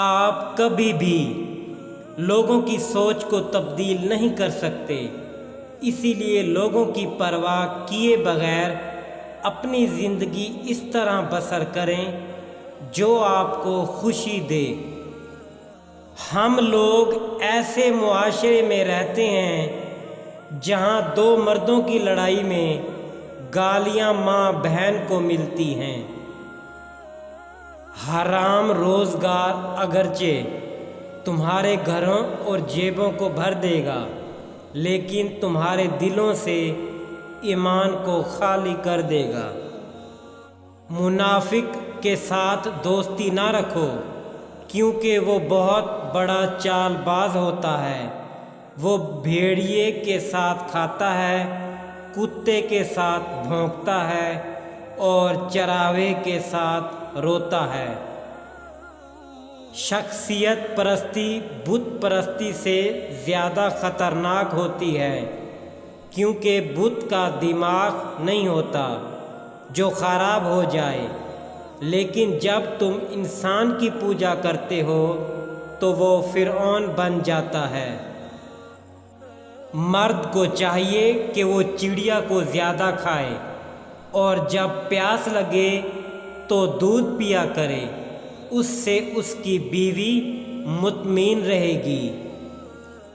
آپ کبھی بھی لوگوں کی سوچ کو تبدیل نہیں کر سکتے، اسی لیے لوگوں کی پرواہ کیے بغیر اپنی زندگی اس طرح بسر کریں جو آپ کو خوشی دے۔ ہم لوگ ایسے معاشرے میں رہتے ہیں جہاں دو مردوں کی لڑائی میں گالیاں ماں بہن کو ملتی ہیں۔ حرام روزگار اگرچہ تمہارے گھروں اور جیبوں کو بھر دے گا، لیکن تمہارے دلوں سے ایمان کو خالی کر دے گا۔ منافق کے ساتھ دوستی نہ رکھو، کیونکہ وہ بہت بڑا چال باز ہوتا ہے۔ وہ بھیڑیے کے ساتھ کھاتا ہے، کتے کے ساتھ بھونکتا ہے اور چراوے کے ساتھ روتا ہے۔ شخصیت پرستی بت پرستی سے زیادہ خطرناک ہوتی ہے، کیونکہ بت کا دماغ نہیں ہوتا جو خراب ہو جائے، لیکن جب تم انسان کی پوجا کرتے ہو تو وہ فرعون بن جاتا ہے۔ مرد کو چاہیے کہ وہ چڑیا کو زیادہ کھائے اور جب پیاس لگے تو دودھ پیا کرے، اس سے اس کی بیوی مطمئن رہے گی۔